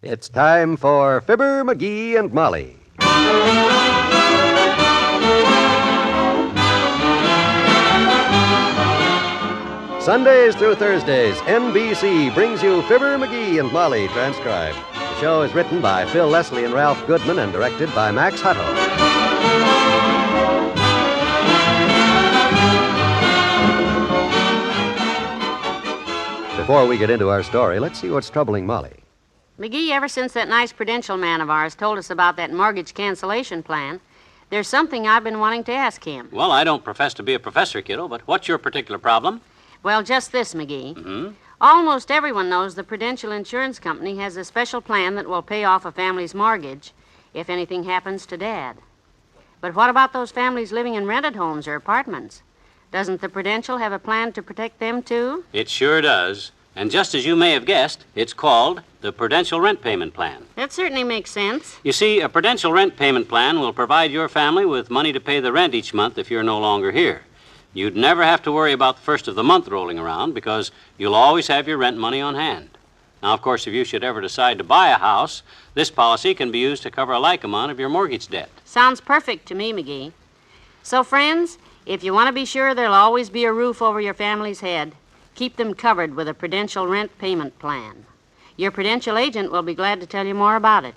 It's time for Fibber, McGee, and Molly. Sundays through Thursdays, NBC brings you Fibber, McGee, and Molly transcribed. The show is written by Phil Leslie and Ralph Goodman and directed by Max Hutto. Before we get into our story, let's see what's troubling Molly. McGee, ever since that nice Prudential man of ours told us about that mortgage cancellation plan, there's something I've been wanting to ask him. Well, I don't profess to be a professor, kiddo, but what's your particular problem? Well, just this, McGee. Mm-hmm. Almost everyone knows the Prudential Insurance Company has a special plan that will pay off a family's mortgage if anything happens to Dad. But what about those families living in rented homes or apartments? Doesn't the Prudential have a plan to protect them, too? It sure does. And just as you may have guessed, it's called the Prudential Rent Payment Plan. That certainly makes sense. You see, a Prudential Rent Payment Plan will provide your family with money to pay the rent each month if you're no longer here. You'd never have to worry about the first of the month rolling around because you'll always have your rent money on hand. Now, of course, if you should ever decide to buy a house, this policy can be used to cover a like amount of your mortgage debt. Sounds perfect to me, McGee. So, friends, if you want to be sure there'll always be a roof over your family's head, keep them covered with a Prudential Rent Payment Plan. Your Prudential agent will be glad to tell you more about it.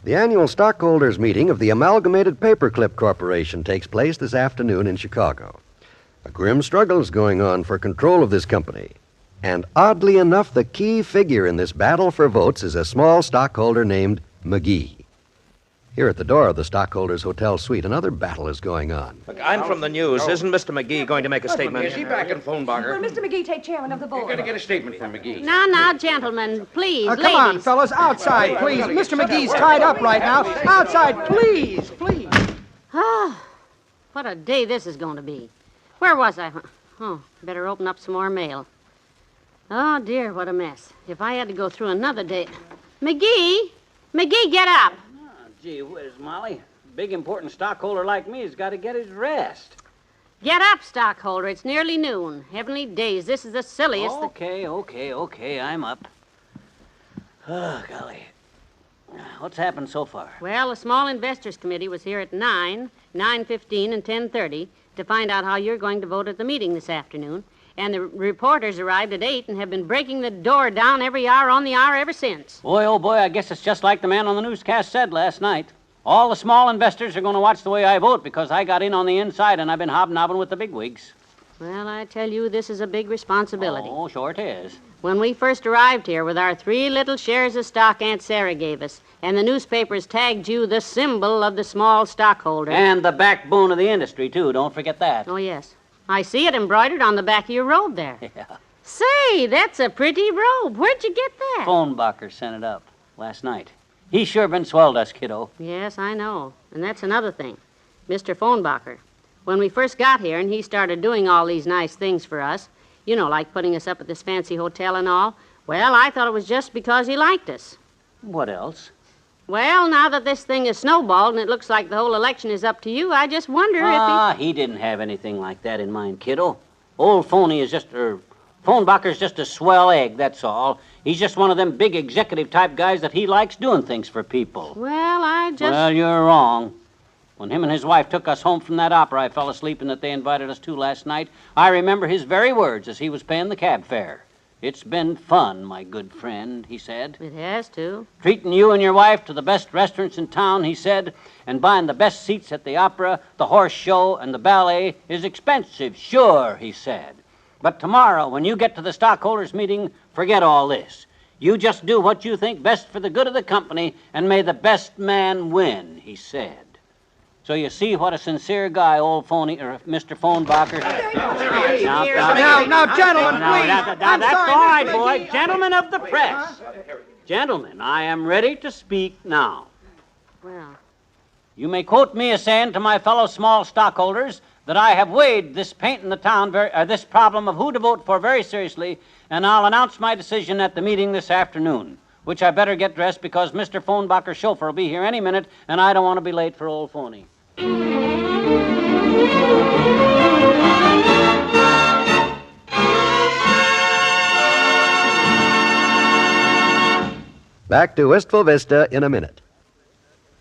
The annual stockholders' meeting of the Amalgamated Paperclip Corporation takes place this afternoon in Chicago. A grim struggle is going on for control of this company. And oddly enough, the key figure in this battle for votes is a small stockholder named McGee. Here at the door of the stockholders' hotel suite, another battle is going on. Look, I'm from the news. Isn't Mr. McGee going to make a statement? Is he back in phone, Barker? Will Mr. McGee take chairman of the board? You're going to get a statement from McGee. Now, gentlemen, please, Come on, ladies. fellas, outside, please. Mr. McGee's tied up right now. Outside, please, please. Ah, what a day this is going to be. Where was I? Oh, better open up some more mail. Oh, dear, what a mess. If I had to go through another day... McGee, get up. Oh, gee whiz, Molly. A big, important stockholder like me has got to get his rest. Get up, stockholder. It's nearly noon. Heavenly days, this is the silliest... Okay, I'm up. Oh, golly. What's happened so far? Well, the Small Investors Committee was here at 9, 9:15, and 10:30 to find out how you're going to vote at the meeting this afternoon. And the reporters arrived at 8 and have been breaking the door down every hour on the hour ever since. Boy, oh boy, I guess it's just like the man on the newscast said last night. All the small investors are going to watch the way I vote because I got in on the inside and I've been hobnobbing with the bigwigs. Well, I tell you, this is a big responsibility. Oh, sure it is. When we first arrived here with our 3 little shares of stock Aunt Sarah gave us, and the newspapers tagged you the symbol of the small stockholder. And the backbone of the industry, too. Don't forget that. Oh, yes. I see it embroidered on the back of your robe there. Yeah. Say, that's a pretty robe. Where'd you get that? Phonbacher sent it up last night. He's sure been swell to us, kiddo. Yes, I know. And that's another thing. Mr. Phonbacher. When we first got here and he started doing all these nice things for us, you know, like putting us up at this fancy hotel and all, well, I thought it was just because he liked us. What else? Well, now that this thing is snowballed and it looks like the whole election is up to you, I just wonder if he didn't have anything like that in mind, kiddo. Old Phony is Phonbacher's just a swell egg, that's all. He's just one of them big executive-type guys that he likes doing things for people. Well, Well, you're wrong. When him and his wife took us home from that opera I fell asleep in that they invited us to last night, I remember his very words as he was paying the cab fare. "It's been fun, my good friend," he said. It has to. "Treating you and your wife to the best restaurants in town," he said, "and buying the best seats at the opera, the horse show, and the ballet is expensive, sure," he said. "But tomorrow, when you get to the stockholders' meeting, forget all this. You just do what you think best for the good of the company, and may the best man win," he said. So you see what a sincere guy old Phony, or Mr. Phonbacher... Now, gentlemen, please. That's all right, boy. Gentlemen of the press. Gentlemen, I am ready to speak now. Well, You may quote me as saying to my fellow small stockholders that I have weighed this paint in the town, this problem of who to vote for very seriously, and I'll announce my decision at the meeting this afternoon, which I better get dressed because Mr. Phonbacher's chauffeur will be here any minute, and I don't want to be late for old Phony. Back to Wistful Vista in a minute.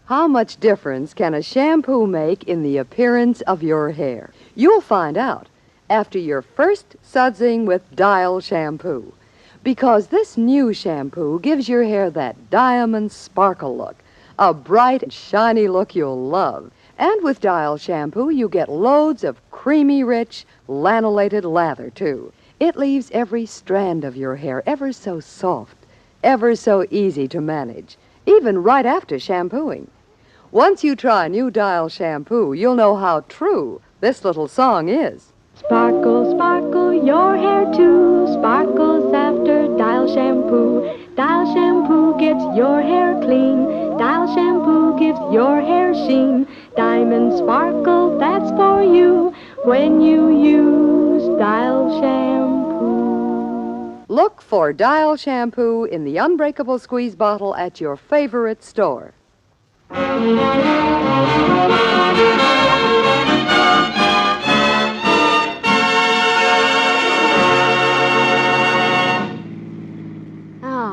How much difference can a shampoo make in the appearance of your hair? You'll find out after your first sudsing with Dial shampoo. Because this new shampoo gives your hair that diamond sparkle look, a bright, shiny look you'll love. And with Dial shampoo, you get loads of creamy, rich, lanolated lather, too. It leaves every strand of your hair ever so soft, ever so easy to manage, even right after shampooing. Once you try new Dial shampoo, you'll know how true this little song is. Sparkle, sparkle, your hair too sparkles after Dial shampoo. Dial shampoo gets your hair clean. Dial shampoo gives your hair sheen. Diamond sparkle, that's for you when you use Dial shampoo. Look for Dial shampoo in the unbreakable squeeze bottle at your favorite store. Oh,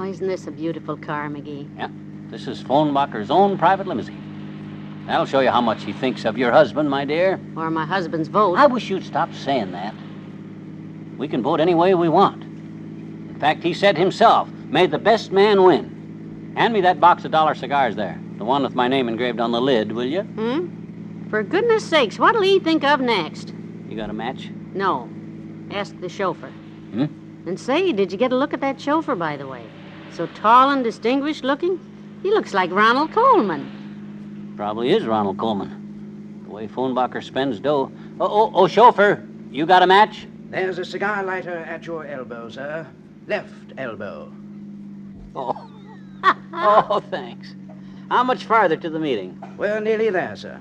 isn't this a beautiful car, McGee? Yeah, this is Phonebacker's own private limousine. That'll show you how much he thinks of your husband, my dear. Or my husband's vote. I wish you'd stop saying that. We can vote any way we want. In fact, he said himself, may the best man win. Hand me that box of dollar cigars there. The one with my name engraved on the lid, will you? For goodness sakes, what'll he think of next? You got a match? No. Ask the chauffeur. And say, did you get a look at that chauffeur, by the way? So tall and distinguished looking? He looks like Ronald Coleman. Probably is Ronald Coleman. The way Phonbacher spends dough. Oh, chauffeur, you got a match? There's a cigar lighter at your elbow, sir. Left elbow. Oh. Oh, thanks. How much farther to the meeting? We're nearly there, sir.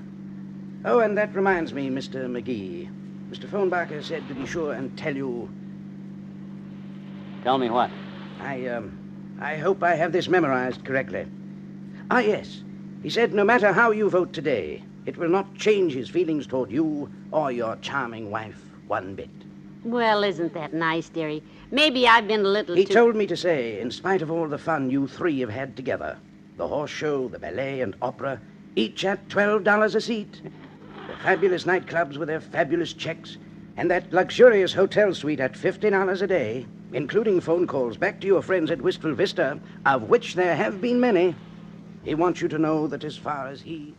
Oh, and that reminds me, Mr. McGee. Mr. Phonbacher said to be sure and tell you... Tell me what? I hope I have this memorized correctly. Ah, yes. He said no matter how you vote today, it will not change his feelings toward you or your charming wife one bit. Well, isn't that nice, dearie? Maybe I've been a little He too... told me to say, in spite of all the fun you three have had together, the horse show, the ballet, and opera, each at $12 a seat, the fabulous nightclubs with their fabulous checks, and that luxurious hotel suite at $50 a day, including phone calls back to your friends at Wistful Vista, of which there have been many, he wants you to know that as far as he...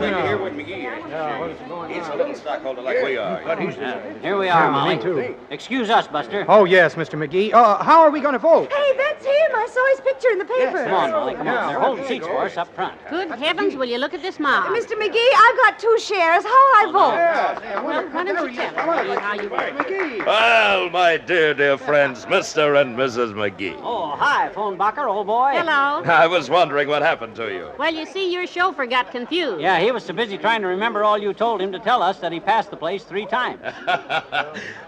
Here with McGee. He's a little stockholder like we are. Here we are, Molly. Excuse us, Buster. Oh, yes, Mr. McGee. How are we going to vote? Hey, that's him. I saw his picture in the paper. Come on, Molly, come on. They're holding seats for us up front. Good heavens, will you look at this mob? Mr. McGee, I've got 2 shares. How'll I vote? Well, why don't you tell me how you vote? Well, my dear friends, Mr. and Mrs. McGee. Oh, hi, Phonbacher, old boy. Hello. I was wondering what happened to you. Well, you see, your chauffeur got confused. Yeah, he was so busy trying to remember all you told him to tell us that he passed the place 3 times.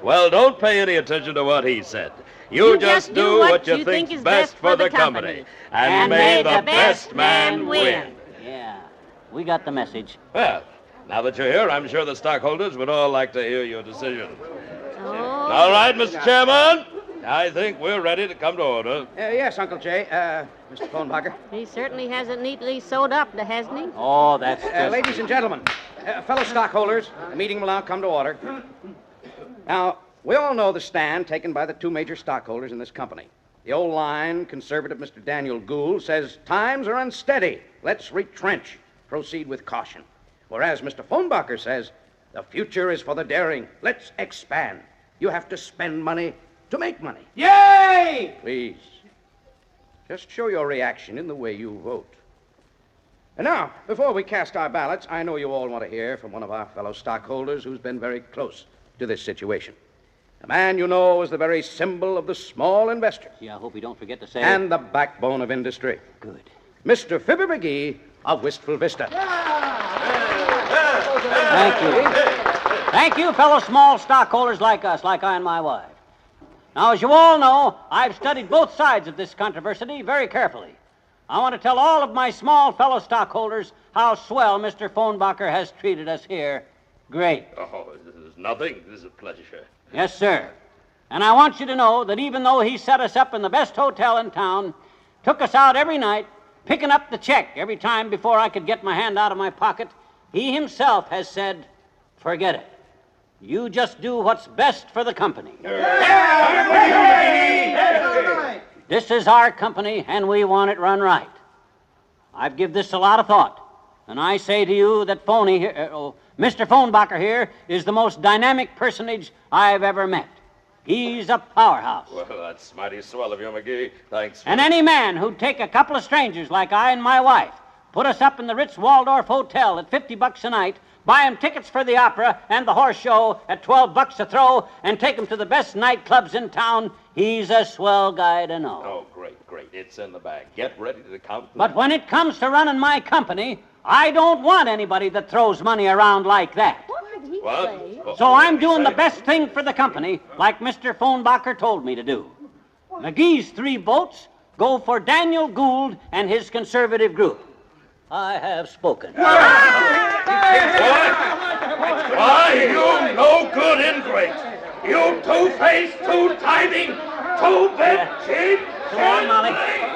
Well, don't pay any attention to what he said. You just do what you think is best for the company. And may the best man win. Yeah, we got the message. Well, now that you're here, I'm sure the stockholders would all like to hear your decision. Oh. All right, Mr. Chairman. I think we're ready to come to order. Yes, Uncle Jay. Mr. Phonbacher. He certainly has it neatly sewed up, hasn't he? Oh, that's just... Ladies and gentlemen, fellow stockholders, the meeting will now come to order. Now, we all know the stand taken by the 2 major stockholders in this company. The old line, conservative Mr. Daniel Gould, says times are unsteady. Let's retrench. Proceed with caution. Whereas Mr. Phonbacher says the future is for the daring. Let's expand. You have to spend money to make money. Yay! Please, just show your reaction in the way you vote. And now, before we cast our ballots, I know you all want to hear from one of our fellow stockholders who's been very close to this situation. A man you know is the very symbol of the small investor. Yeah, I hope you don't forget to say... And the backbone of industry. Good. Mr. Fibber McGee of Wistful Vista. Thank you. Thank you, fellow small stockholders like us, like I and my wife. Now, as you all know, I've studied both sides of this controversy very carefully. I want to tell all of my small fellow stockholders how swell Mr. Phonbacher has treated us here. Great. Oh, this is nothing. This is a pleasure. Yes, sir. And I want you to know that even though he set us up in the best hotel in town, took us out every night, picking up the check every time before I could get my hand out of my pocket, he himself has said, forget it. You just do what's best for the company. This is our company, and we want it run right. I've given this a lot of thought, and I say to you that Mr. Phonbacher here is the most dynamic personage I've ever met. He's a powerhouse. Well, that's mighty swell of you, McGee. Thanks. And any man who'd take a couple of strangers like I and my wife, put us up in the Ritz-Waldorf Hotel at $50 a night, buy 'em tickets for the opera and the horse show at $12 a throw, and take 'em to the best nightclubs in town, he's a swell guy to know. Oh, great, great. It's in the bag. Get ready to count. But when it comes to running my company, I don't want anybody that throws money around like that. What? So I'm doing the best thing for the company, like Mr. Phonbacher told me to do. McGee's 3 votes go for Daniel Gould and his conservative group. I have spoken. What? Why, you no good ingrate. You two-faced, two-timing, two-bit cheat. Come on, Molly.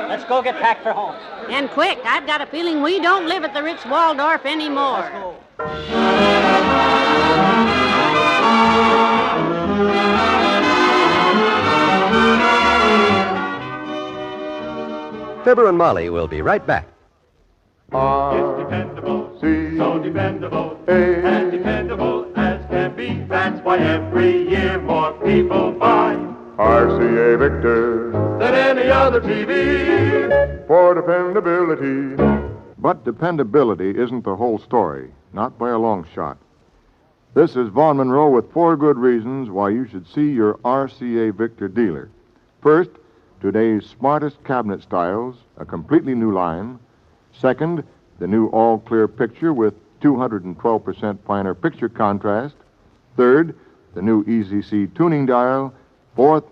Let's go get packed for home. And quick, I've got a feeling we don't live at the Ritz-Waldorf anymore. Fibber and Molly will be right back. It's dependable, so dependable, as dependable as can be. That's why every year more people buy RCA Victor than any other TV for dependability. But dependability isn't the whole story, not by a long shot. This is Vaughn Monroe with 4 good reasons why you should see your RCA Victor dealer. First, today's smartest cabinet styles, a completely new line. Second, the new all-clear picture with 212% finer picture contrast. Third, the new Easy-C tuning dial. Fourth,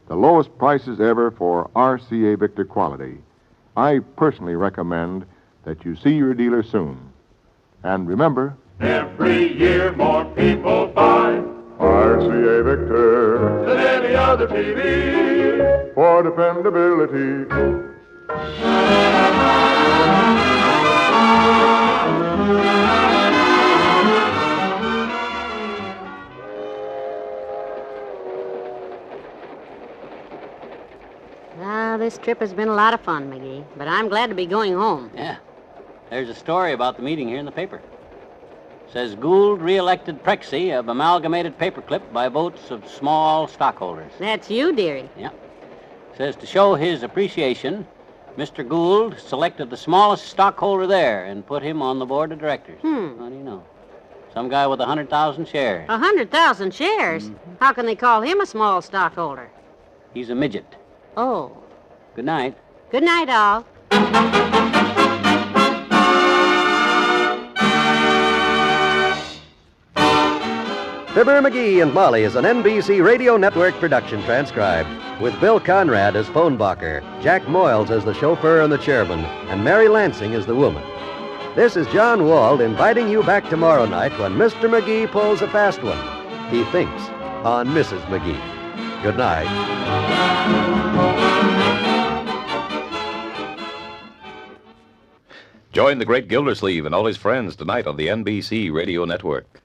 the lowest prices ever for RCA Victor quality. I personally recommend that you see your dealer soon. And remember, every year more people buy RCA Victor than any other TV for dependability. This trip has been a lot of fun, McGee, but I'm glad to be going home. Yeah. There's a story about the meeting here in the paper. Says Gould re-elected Prexy of Amalgamated Paperclip by votes of small stockholders. That's you, dearie. Yeah. Says to show his appreciation, Mr. Gould selected the smallest stockholder there and put him on the board of directors. How do you know? Some guy with 100,000 shares. 100,000 shares? Mm-hmm. How can they call him a small stockholder? He's a midget. Oh. Good night. Good night, all. Fibber, McGee, and Molly is an NBC Radio Network production transcribed, with Bill Conrad as Phonbacher, Jack Moyles as the chauffeur and the chairman, and Mary Lansing as the woman. This is John Wald inviting you back tomorrow night when Mr. McGee pulls a fast one. He thinks on Mrs. McGee. Good night. Join the great Gildersleeve and all his friends tonight on the NBC Radio Network.